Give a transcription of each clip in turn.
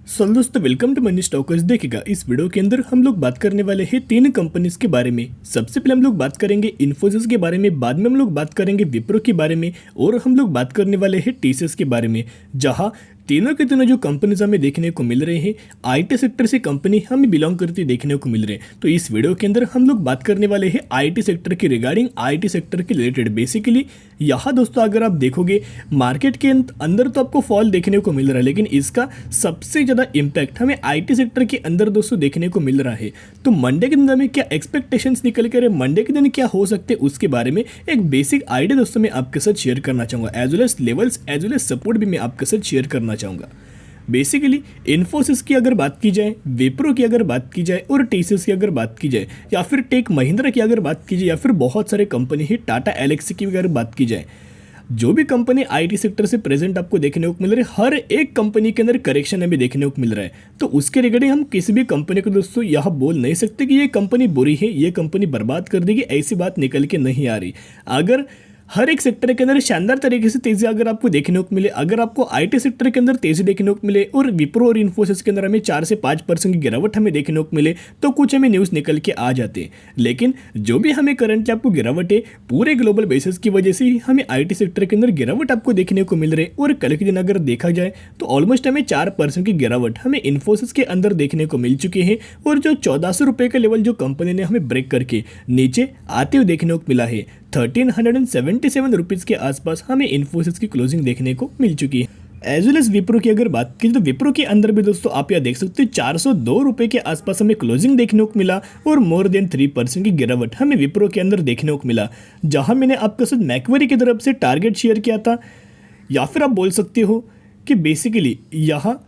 दोस्तों welcome to money stalkers. देखिएगा इस वीडियो के अंदर हम लोग बात करने वाले हैं तीन कंपनीज के बारे में। सबसे पहले हम लोग बात करेंगे इन्फोसिस के बारे में, बाद में हम लोग बात करेंगे विप्रो के बारे में और हम लोग बात करने वाले हैं टीसीएस के बारे में। जहां तीनों के तीनों जो कंपनीज हमें देखने को मिल रहे हैं आईटी सेक्टर से कंपनी हमें बिलोंग करती देखने को मिल रहे हैं। तो इस वीडियो के अंदर हम लोग बात करने वाले हैं आईटी सेक्टर के रिगार्डिंग, आईटी सेक्टर के रिलेटेड। बेसिकली यहाँ दोस्तों अगर आप देखोगे मार्केट के अंदर तो आपको फॉल देखने को मिल रहा है, लेकिन इसका सबसे ज़्यादा इम्पैक्ट हमें आईटी सेक्टर के अंदर दोस्तों देखने को मिल रहा है। तो मंडे के दिन हमें क्या एक्सपेक्टेशंस निकल कर मंडे के दिन क्या हो सकते हैं उसके बारे में एक बेसिक आइडिया दोस्तों मैं आपके साथ शेयर करना चाहूँगा। As well as levels as well as support भी मैं आपके साथ शेयर करना चाहूँगा। बेसिकली इन्फोसिस की अगर बात की जाए, विप्रो की अगर बात की जाए और टीसीएस की अगर बात की जाए, या फिर टेक महिंद्रा की अगर बात की जाए, या फिर बहुत सारे कंपनी है टाटा एलेक्सी की अगर बात की जाए, जो भी कंपनी आईटी सेक्टर से प्रेजेंट आपको देखने को मिल रही है, हर एक कंपनी के अंदर करेक्शन हमें देखने को मिल रहा है। तो उसके रिगार्डिंग हम किसी भी कंपनी को दोस्तों यह बोल नहीं सकते कि ये कंपनी बुरी है, ये कंपनी बर्बाद कर देगी, ऐसी बात निकल के नहीं आ रही। अगर हर एक सेक्टर के अंदर शानदार तरीके से तेजी अगर आपको देखने को मिले, अगर आपको आईटी सेक्टर के अंदर तेजी देखने को मिले और विप्रो और इन्फोसिस के अंदर हमें 4 से 5% की गिरावट हमें देखने को मिले, तो कुछ हमें न्यूज़ निकल के आ जाते हैं। लेकिन जो भी हमें करंटली आपको गिरावट है, पूरे ग्लोबल बेसिस की वजह से ही हमें आईटी सेक्टर के अंदर गिरावट आपको देखने को मिल रही है। और कल के दिन अगर देखा जाए तो ऑलमोस्ट हमें 4% की गिरावट हमें इन्फोसिस के अंदर देखने को मिल चुकी है। और जो 1400 रुपये का लेवल जो कंपनी ने हमें ब्रेक करके नीचे आते हुए देखने को मिला है, 1377 रुपीज़ के आसपास हमें इन्फोसिस की क्लोजिंग देखने को मिल चुकी है। एज वेल एज विप्रो की अगर बात की तो विप्रो के अंदर भी दोस्तों आप यहाँ देख सकते हो 402 रुपये के आसपास हमें क्लोजिंग देखने को मिला और मोर देन 3% की गिरावट हमें विप्रो के अंदर देखने को मिला। जहाँ मैंने आपके साथ मैक्वेरी की तरफ से टारगेट शेयर किया था, या फिर आप बोल सकते हो कि बेसिकली यहाँ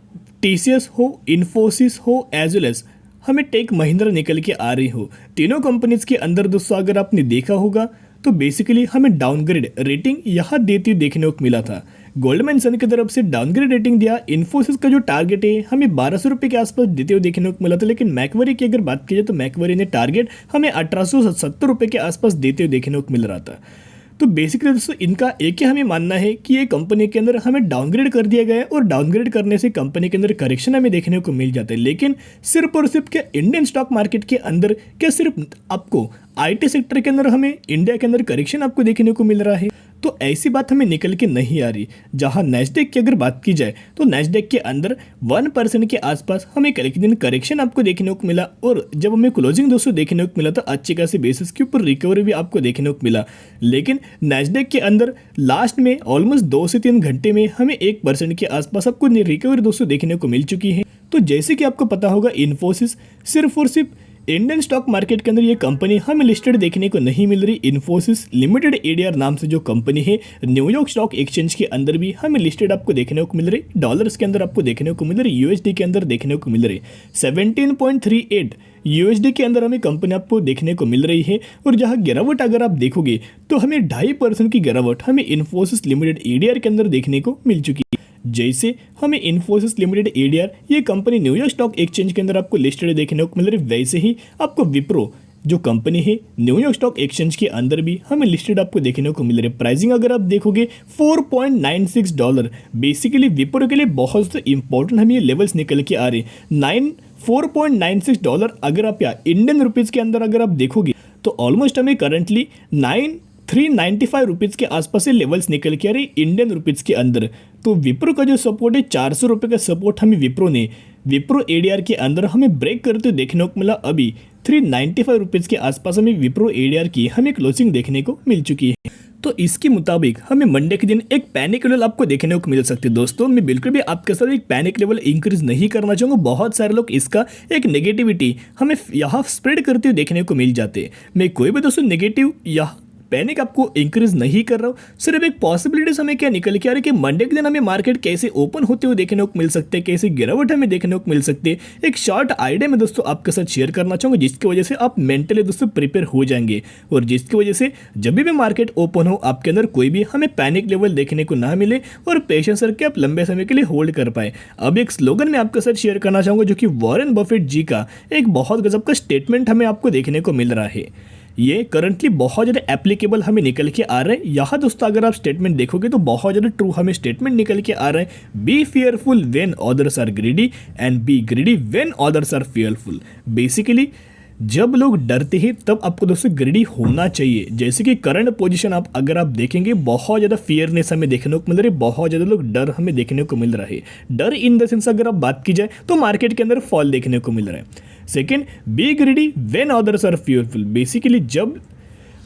टीसीएस हो, इन्फोसिस हो, एज वेल एज हमें टेक महिंद्रा निकल के आ रही हो, तीनों कंपनीज के अंदर दोस्तों अगर आपने देखा होगा तो बेसिकली हमें डाउनग्रेड रेटिंग यहाँ देती हुई देखने को मिला था। गोल्डमैन सन की तरफ से डाउनग्रेड रेटिंग दिया। इन्फोसिस का जो टारगेट है हमें 1200 रुपये के आसपास देते हुए देखने को मिला था, लेकिन मैक्वेरी की अगर बात की जाए तो मैक्वेरी ने टारगेट हमें 1870 रुपये के आसपास देते हुए देखने को मिल रहा था। तो बेसिकली दोस्तों इनका एक ही हमें मानना है कि ये कंपनी के अंदर हमें डाउनग्रेड कर दिया गया है और डाउनग्रेड करने से कंपनी के अंदर करेक्शन हमें देखने को मिल जाता है। लेकिन सिर्फ और सिर्फ क्या इंडियन स्टॉक मार्केट के अंदर क्या सिर्फ आपको आईटी सेक्टर के अंदर हमें इंडिया के अंदर करेक्शन आपको देखने को मिल रहा है? तो ऐसी बात हमें निकल के नहीं आ रही। जहां नैस्डैक की अगर बात की जाए तो नैस्डैक के अंदर 1% के आसपास हमें कल के दिन करेक्शन आपको देखने को मिला, और जब हमें क्लोजिंग दोस्तों देखने को मिला तो अच्छी खासी बेसिस के ऊपर रिकवरी भी आपको देखने को मिला। लेकिन नैस्डैक के अंदर लास्ट में ऑलमोस्ट 2 से 3 घंटे में हमें 1% के आसपास आपको रिकवरी दोस्तों देखने को मिल चुकी है। तो जैसे कि आपको पता होगा इन्फोसिस सिर्फ और सिर्फ इंडियन स्टॉक मार्केट के अंदर ये कंपनी हमें लिस्टेड देखने को नहीं मिल रही। इन्फोसिस लिमिटेड एडीआर नाम से जो कंपनी है न्यूयॉर्क स्टॉक एक्सचेंज के अंदर भी हमें लिस्टेड आपको देखने को मिल रही, डॉलर्स के अंदर आपको देखने को मिल रही, यूएसडी के अंदर देखने को मिल रही। 17.38 यूएसडी के अंदर हमें कंपनी आपको देखने को मिल रही है। और जहां गिरावट अगर आप देखोगे तो हमें 2.5% की गिरावट हमें इन्फोसिस लिमिटेड एडीआर के अंदर देखने को मिल चुकी है। जैसे हमें इन्फोसिस लिमिटेड एडीआर ये कंपनी न्यूयॉर्क स्टॉक एक्सचेंज के अंदर आपको लिस्टेड देखने को मिल रही, वैसे ही आपको विप्रो जो कंपनी है न्यूयॉर्क स्टॉक एक्सचेंज के अंदर भी हमें लिस्टेड आपको देखने को मिल रही है। प्राइसिंग अगर आप देखोगे $4.96, बेसिकली विप्रो के लिए बहुत इंपॉर्टेंट हमें ये लेवल्स निकल के आ रहे हैं। $4.96 अगर आप यहाँ इंडियन रुपीज़ के अंदर अगर आप देखोगे तो ऑलमोस्ट हमें करंटली 395 रुपीज़ के आसपास से लेवल्स निकल के आ रही इंडियन रुपीज़ के अंदर। तो विप्रो का जो सपोर्ट है 400 रुपये का सपोर्ट हमें विप्रो एडीआर के अंदर हमें ब्रेक करते हुए देखने को मिला। अभी 395 रुपीज़ के आसपास हमें विप्रो एडीआर की हमें क्लोजिंग देखने को मिल चुकी है। तो इसके मुताबिक हमें मंडे के दिन एक पैनिक लेवल आपको देखने को मिल सकती है। दोस्तों मैं बिल्कुल भी आपके साथ एक पैनिक लेवल इंक्रीज नहीं करना चाहूँगा। बहुत सारे लोग इसका एक नेगेटिविटी हमें यहाँ स्प्रेड करते हुए देखने को मिल जाते हैं। मैं कोई भी दोस्तों नेगेटिव या पैनिक आपको इंक्रीज नहीं कर रहा हूँ, सिर्फ एक पॉसिबिलिटीज हमें क्या निकल के आ रही है कि मंडे के दिन हमें मार्केट कैसे ओपन होते हुए देखने को मिल सकते हैं, कैसे गिरावट हमें देखने को मिल सकती है। एक शॉर्ट आइडिया में दोस्तों आपके साथ शेयर करना चाहूँगा, जिसकी वजह से आप मेंटली दोस्तों प्रिपेयर हो जाएंगे और जिसकी वजह से जब भी मार्केट ओपन हो आपके अंदर कोई भी हमें पैनिक लेवल देखने को ना मिले और पेशेंस करके आप लंबे समय के लिए होल्ड कर पाए। अब एक स्लोगन मैं आपके साथ शेयर करना चाहूँगा जो कि वॉरेन बफेट जी का एक बहुत गजब का स्टेटमेंट हमें आपको देखने को मिल रहा है। ये करंटली बहुत ज़्यादा एप्लीकेबल हमें निकल के आ रहा है। यहाँ दोस्तों अगर आप स्टेटमेंट देखोगे तो बहुत ज़्यादा ट्रू हमें स्टेटमेंट निकल के आ रहा है। Be fearful when others are greedy and be greedy when others are fearful. Basically जब लोग डरते हैं तब आपको दोस्तों ग्रीडी होना चाहिए। जैसे कि करंट पोजीशन अगर आप देखेंगे बहुत ज़्यादा फियरनेस हमें देखने को मिल रही है, बहुत ज़्यादा लोग डर हमें देखने को मिल रहा है। डर इन द सेंस अगर आप बात की जाए तो मार्केट के अंदर फॉल देखने को मिल रहा है। Second, be greedy when others are fearful. Basically जब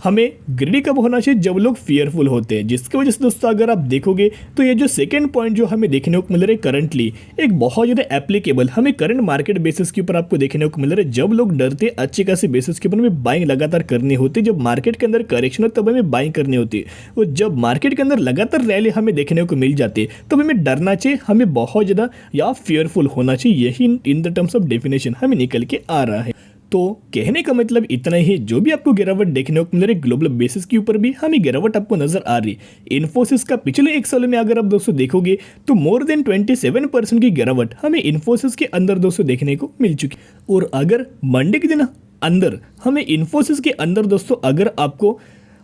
हमें ग्रीडी कब होना चाहिए, जब लोग फियरफुल होते हैं। जिसकी वजह से दोस्तों अगर आप देखोगे तो ये जो सेकंड पॉइंट जो हमें देखने को मिल रहा है करंटली एक बहुत ज़्यादा एप्लीकेबल हमें करंट मार्केट बेसिस के ऊपर आपको देखने को मिल रहा है। जब लोग डरते अच्छी खासी बेसिस के ऊपर हमें बाइंग लगातार करनी होती है। जब मार्केट के अंदर करेक्शन हो तब हमें बाइंग करनी होती है, और जब मार्केट के अंदर लगातार रैली हमें देखने को मिल जाती है तब हमें डरना चाहिए, हमें बहुत ज़्यादा या फेयरफुल होना चाहिए। यही in the terms of definition हमें निकल के आ रहा है। तो कहने का मतलब इतना ही, जो भी आपको गिरावट देखने को मिल रही है ग्लोबल बेसिस के ऊपर भी हमें गिरावट आपको नजर आ रही है। इन्फोसिस का पिछले एक साल में अगर आप दोस्तों देखोगे तो मोर देन 27% की गिरावट हमें इन्फोसिस के अंदर दोस्तों देखने को मिल चुकी। और अगर मंडे के दिन अंदर हमें इन्फोसिस के अंदर दोस्तों अगर आपको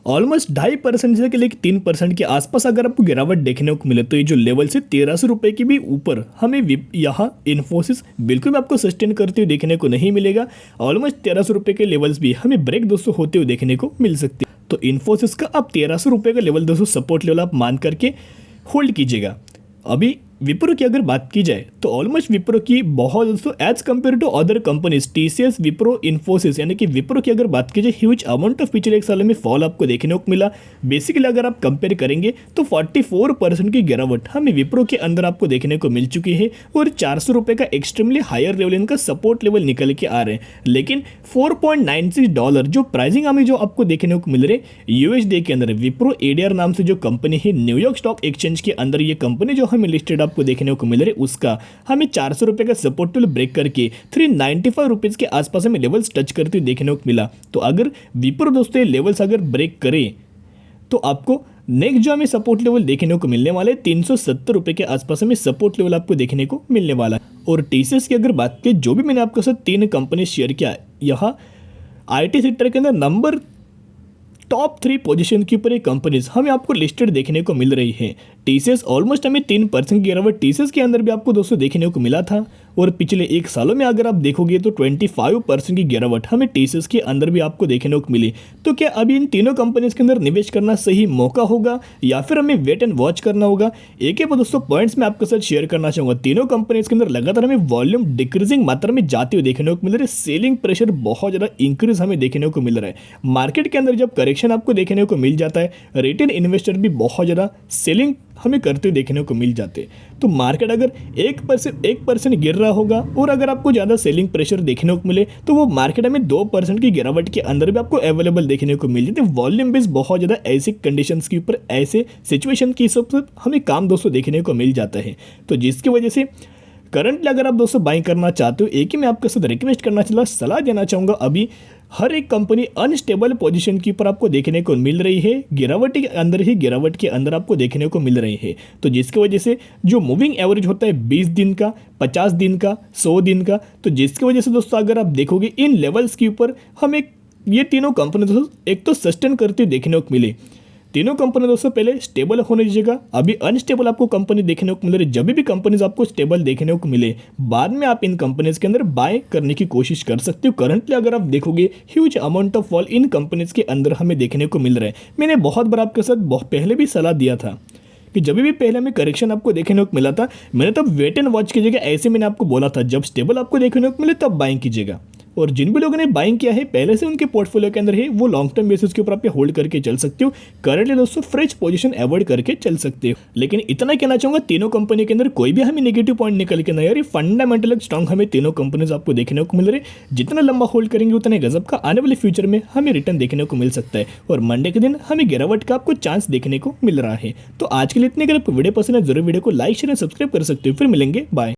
ऑलमोस्ट 2.5% से लेकर 3% के आसपास अगर आपको गिरावट देखने को मिले तो ये जो लेवल से 1300 रुपये के भी ऊपर हमें यहाँ इन्फोसिस बिल्कुल भी आपको सस्टेन करते हुए देखने को नहीं मिलेगा। ऑलमोस्ट 1300 रुपये के लेवल्स भी हमें ब्रेक दोस्तों होते हुए देखने को मिल सकते हैं। तो इन्फोसिस का आप 1300 रुपये का लेवल दोस्तों सपोर्ट लेवल आप मान करके होल्ड कीजिएगा। अभी विप्रो की अगर बात की जाए तो ऑलमोस्ट विप्रो की बहुत दोस्तों as compare to other companies TCS, Wipro, Infosys, यानी कि विप्रो की अगर बात की जाए ह्यूज अमाउंट ऑफ पिछले एक साल में फॉल आपको देखने को मिला। बेसिकली अगर आप कंपेयर करेंगे तो 44% की गिरावट हमें विप्रो के अंदर आपको देखने को मिल चुकी है, और 400 रुपये का एक्सट्रीमली हायर लेवल इनका सपोर्ट लेवल निकल के आ रहे हैं। लेकिन $4.96 जो प्राइसिंग हमें जो आपको देखने को मिल रहे यूएसडी के अंदर, विप्रो एडीआर नाम से जो कंपनी है न्यूयॉर्क स्टॉक एक्सचेंज के अंदर, ये कंपनी जो हमें लिस्टेड आपको देखने को मिल रहे उसका हमें 400 रुपये का सपोर्ट लेवल ब्रेक करके 395 रुपीज़ के आसपास हमें लेवल्स टच करते हुए देखने को मिला। तो अगर विप्रो दोस्तों लेवल्स अगर ब्रेक करे तो आपको नेक्स्ट जो हमें सपोर्ट लेवल देखने को मिलने वाला है 370 रुपये के आसपास हमें सपोर्ट लेवल आपको देखने को मिलने वाला है। और टीसीएस की अगर बात करें, जो भी मैंने आपके साथ 3 कंपनी शेयर किया, यहाँ आईटी सेक्टर के अंदर नंबर टॉप 3 पोजीशन के ऊपर ये कंपनीज हमें आपको लिस्टेड देखने को मिल रही है। टीसीएस ऑलमोस्ट हमें 3% की गिरावट टीसीएस के अंदर भी आपको दोस्तों देखने को मिला था, और पिछले एक सालों में अगर आप देखोगे तो 25% की गिरावट हमें टीसीएस के अंदर भी आपको देखने को मिली। तो क्या अभी इन तीनों कंपनीज के अंदर निवेश करना सही मौका होगा या फिर हमें वेट एंड वॉच करना होगा? एक दोस्तों पॉइंट्स मैं आपके साथ शेयर करना चाहूँगा। तीनों कंपनीज के अंदर लगातार हमें वॉल्यूम डिक्रीजिंग मात्रा में जाते हुए देखने को मिल रहा है। सेलिंग प्रेशर बहुत ज़्यादा इंक्रीज हमें देखने को मिल रहा है। मार्केट के अंदर जब करेक्शन आपको देखने को मिल जाता है, रिटेल इन्वेस्टर भी बहुत ज़्यादा सेलिंग हमें करते हुए देखने को मिल जाते हैं। तो मार्केट अगर 1% गिर रहा होगा और अगर आपको ज़्यादा सेलिंग प्रेशर देखने को मिले तो वो मार्केट हमें 2% की गिरावट के अंदर भी आपको अवेलेबल देखने को मिल जाते हैं। वॉल्यूम बेस बहुत ज़्यादा ऐसे कंडीशंस के ऊपर, ऐसे सिचुएशन की सब हमें काम दोस्तों देखने को मिल जाता है। तो जिसकी वजह से करंटली अगर आप दोस्तों बाइंग करना चाहते हो, एक ही मैं आपके साथ रिक्वेस्ट करना सलाह देना चाहूँगा, अभी हर एक कंपनी अनस्टेबल पोजीशन के ऊपर आपको देखने को मिल रही है। गिरावट के अंदर आपको देखने को मिल रही है। तो जिसकी वजह से जो मूविंग एवरेज होता है 20 दिन का, 50 दिन का, 100 दिन का, तो जिसकी वजह से दोस्तों अगर आप देखोगे इन लेवल्स के ऊपर हमें ये तीनों कंपनी दोस्तों एक तो सस्टेन करते हुए देखने को मिले। तीनों कंपनी दोस्तों पहले स्टेबल होने दीजिएगा, अभी अनस्टेबल आपको कंपनी देखने को मिल रही है। जब भी कंपनीज आपको स्टेबल देखने को मिले बाद में आप इन कंपनीज के अंदर बाय करने की कोशिश कर सकते हो। करंटली अगर आप देखोगे huge amount of fall in companies के अंदर हमें देखने को मिल रहा है। मैंने बहुत बार आपके साथ पहले भी सलाह दिया था कि जब भी पहले हमें करेक्शन आपको देखने को मिला था, मैंने तब वेट एंड वॉच कीजिएगा, ऐसे मैंने आपको बोला था। जब स्टेबल आपको देखने को मिले तब बाइंग कीजिएगा। और जिन भी लोगों ने बाइंग किया है पहले से उनके पोर्टफोलियो के अंदर है, वो लॉन्ग टर्म बेसिस के ऊपर आप होल्ड करके चल सकते हो। करंटली दोस्तों फ्रेश पोजीशन अवॉइड करके चल सकते हो। लेकिन इतना कहना चाहूँगा, तीनों कंपनी के अंदर कोई भी हमें नेगेटिव पॉइंट निकल के नहीं आ रही। फंडामेंटल स्ट्रॉन्ग हमें तीनों कंपनीज आपको देखने को मिल रही। जितना लंबा होल्ड करेंगे उतने गजब का आने वाले फ्यूचर में हमें रिटर्न देखने को मिल सकता है। और मंडे के दिन हमें गिरावट का आपको चांस देखने को मिल रहा है। तो आज के लिए इतने, अगर आपको वीडियो पसंद है जरूर वीडियो को लाइक शेयर सब्सक्राइब कर सकते हो। फिर मिलेंगे, बाय।